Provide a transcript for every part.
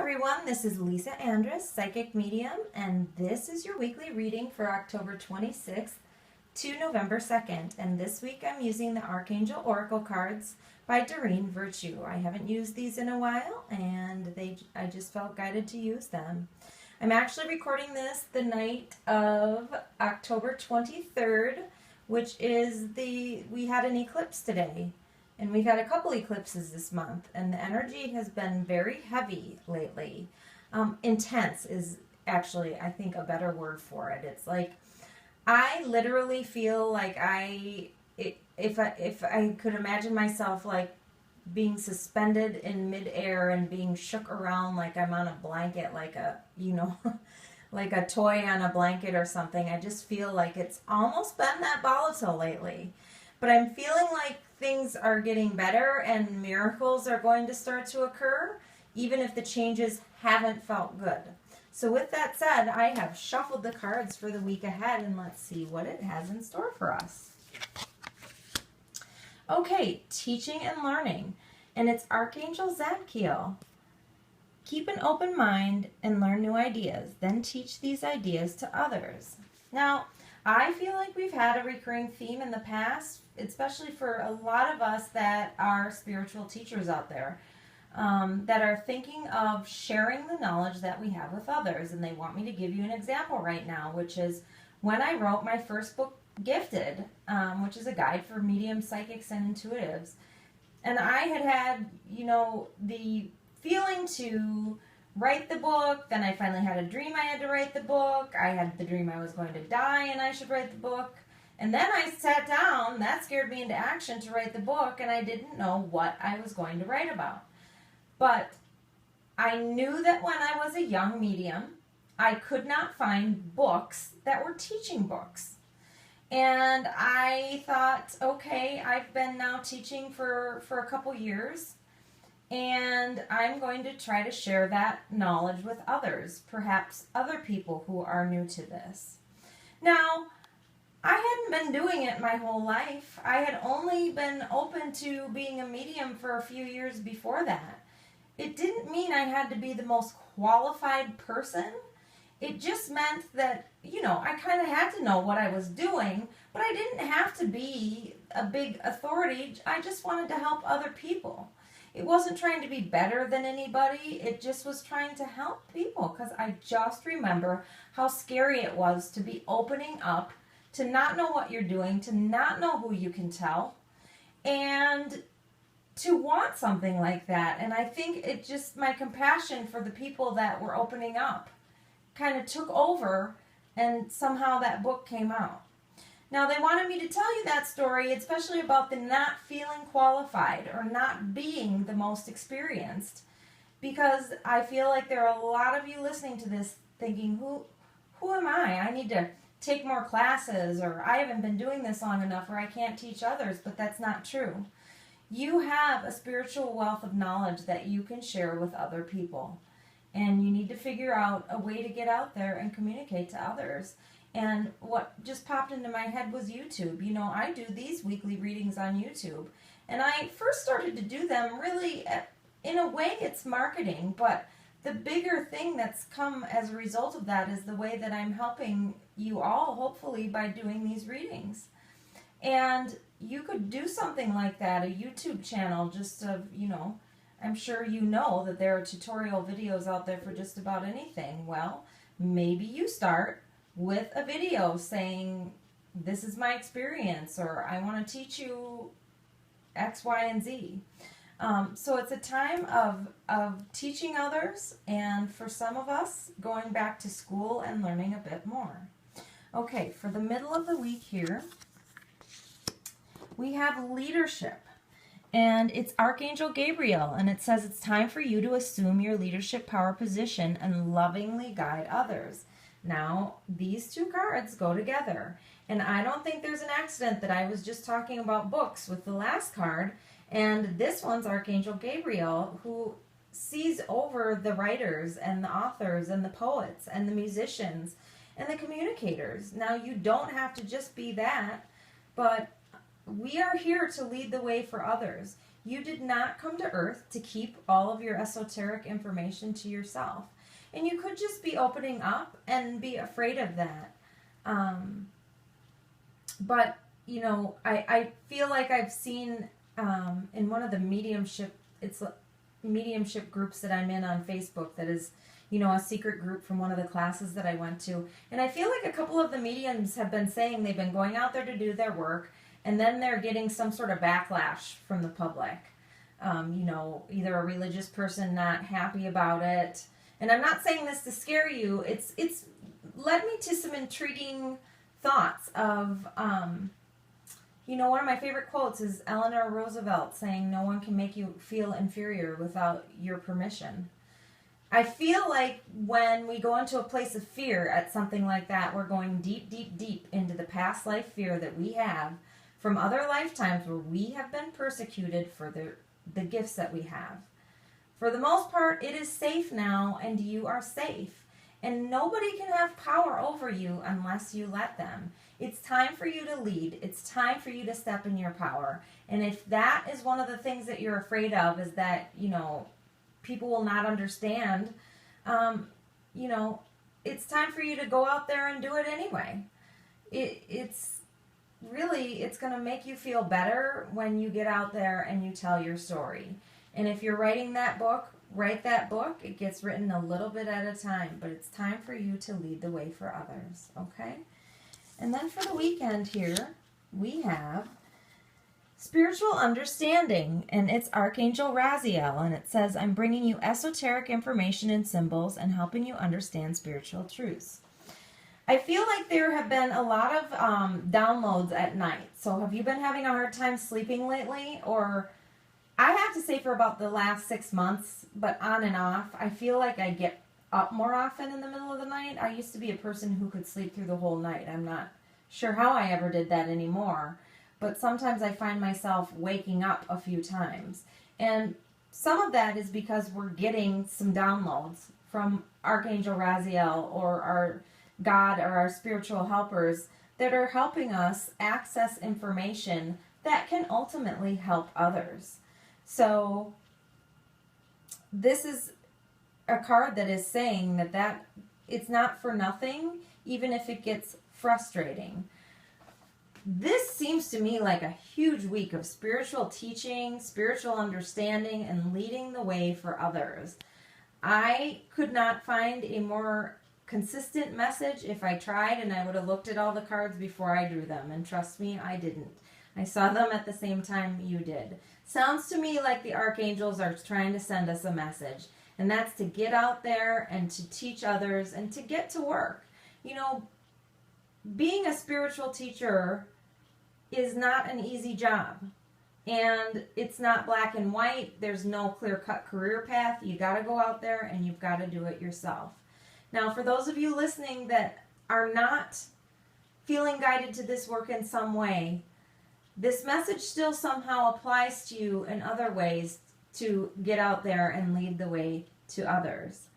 everyone, this is Lisa Andrus, Psychic Medium, and this is your weekly reading for October 26th to November 2nd. And this week I'm using the Archangel Oracle cards by Doreen Virtue. I haven't used these in a while, and I just felt guided to use them. I'm actually recording this the night of October 23rd, which is we had an eclipse today. And we've had a couple eclipses this month, and the energy has been very heavy lately. Intense is actually, I think, a better word for it. It's like, I literally feel like if I could imagine myself like being suspended in midair and being shook around like I'm on a blanket, like like a toy on a blanket or something. I just feel like it's almost been that volatile lately. But I'm feeling like things are getting better and miracles are going to start to occur, even if the changes haven't felt good. So with that said, I have shuffled the cards for the week ahead, and let's see what it has in store for us. Okay, teaching and learning, and it's Archangel Zadkiel. Keep an open mind and learn new ideas, then teach these ideas to others. Now, I feel like we've had a recurring theme in the past, especially for a lot of us that are spiritual teachers out there, that are thinking of sharing the knowledge that we have with others. And they want me to give you an example right now, which is when I wrote my first book, Gifted, which is a guide for mediums, psychics, and intuitives. And I had, the feeling to write the book. Then I finally had a dream I had to write the book. I had the dream I was going to die and I should write the book. And then I sat down, that scared me into action to write the book, and I didn't know what I was going to write about. But I knew that when I was a young medium, I could not find books that were teaching books. And I thought, okay, I've been now teaching for a couple years, and I'm going to try to share that knowledge with others, perhaps other people who are new to this. Now, I hadn't been doing it my whole life. I had only been open to being a medium for a few years before that. It didn't mean I had to be the most qualified person. It just meant that, I kind of had to know what I was doing, but I didn't have to be a big authority. I just wanted to help other people. It wasn't trying to be better than anybody. It just was trying to help people, because I just remember how scary it was to be opening up, to not know what you're doing, to not know who you can tell, and to want something like that. And I think it just, my compassion for the people that were opening up kind of took over, and somehow that book came out. Now, they wanted me to tell you that story, especially about the not feeling qualified or not being the most experienced, because I feel like there are a lot of you listening to this thinking, who am I? I need to take more classes, or I haven't been doing this long enough, or I can't teach others. But that's not true. You have a spiritual wealth of knowledge that you can share with other people, and you need to figure out a way to get out there and communicate to others. And what just popped into my head was YouTube. I do these weekly readings on YouTube, and I first started to do them really, in a way it's marketing, but the bigger thing that's come as a result of that is the way that I'm helping you all, hopefully, by doing these readings. And you could do something like that, a YouTube channel, just of, I'm sure you know that there are tutorial videos out there for just about anything. Well, maybe you start with a video saying, this is my experience, or I want to teach you X, Y, and Z. So it's a time of teaching others, and for some of us, going back to school and learning a bit more. Okay, for the middle of the week here, we have leadership, and it's Archangel Gabriel, and it says it's time for you to assume your leadership power position and lovingly guide others. Now, these two cards go together, and I don't think there's an accident that I was just talking about books with the last card. And this one's Archangel Gabriel, who sees over the writers and the authors and the poets and the musicians and the communicators. Now, you don't have to just be that, but we are here to lead the way for others. You did not come to Earth to keep all of your esoteric information to yourself. And you could just be opening up and be afraid of that. But, you know, I feel like I've seen in one of the mediumship groups that I'm in on Facebook that is, you know, a secret group from one of the classes that I went to. And I feel like a couple of the mediums have been saying they've been going out there to do their work, and then they're getting some sort of backlash from the public. You know, either a religious person not happy about it. And I'm not saying this to scare you. It's led me to some intriguing thoughts of, you know, one of my favorite quotes is Eleanor Roosevelt saying, "No one can make you feel inferior without your permission." I feel like when we go into a place of fear at something like that, we're going deep, deep, deep into the past life fear that we have from other lifetimes where we have been persecuted for the gifts that we have. For the most part, it is safe now, and you are safe. And nobody can have power over you unless you let them. It's time for you to lead. It's time for you to step in your power. And if that is one of the things that you're afraid of, is that, you know, people will not understand, you know, it's time for you to go out there and do it anyway. It's going to make you feel better when you get out there and you tell your story. And if you're writing that book, write that book. It gets written a little bit at a time, but it's time for you to lead the way for others, okay? And then for the weekend here, we have Spiritual Understanding, and it's Archangel Raziel, and it says, "I'm bringing you esoteric information and symbols and helping you understand spiritual truths." I feel like there have been a lot of downloads at night. So have you been having a hard time sleeping lately? Or I have to say for about the last 6 months, but on and off, I feel like I get up more often in the middle of the night. I used to be a person who could sleep through the whole night. I'm not sure how I ever did that anymore. But sometimes I find myself waking up a few times. And some of that is because we're getting some downloads from Archangel Raziel or our God or our spiritual helpers that are helping us access information that can ultimately help others. So this is a card that is saying that it's not for nothing, even if it gets frustrating. This seems to me like a huge week of spiritual teaching, spiritual understanding, and leading the way for others. I could not find a more consistent message if I tried, and I would have looked at all the cards before I drew them. And trust me, I didn't. I saw them at the same time you did. Sounds to me like the archangels are trying to send us a message. And that's to get out there and to teach others and to get to work. You know, being a spiritual teacher is not an easy job. And it's not black and white. There's no clear-cut career path. You got to go out there and you've got to do it yourself. Now, for those of you listening that are not feeling guided to this work in some way, this message still somehow applies to you in other ways to get out there and lead the way to others.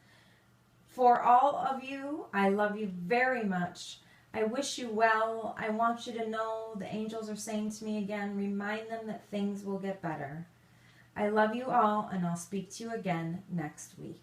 For all of you, I love you very much. I wish you well. I want you to know the angels are saying to me again, remind them that things will get better. I love you all, and I'll speak to you again next week.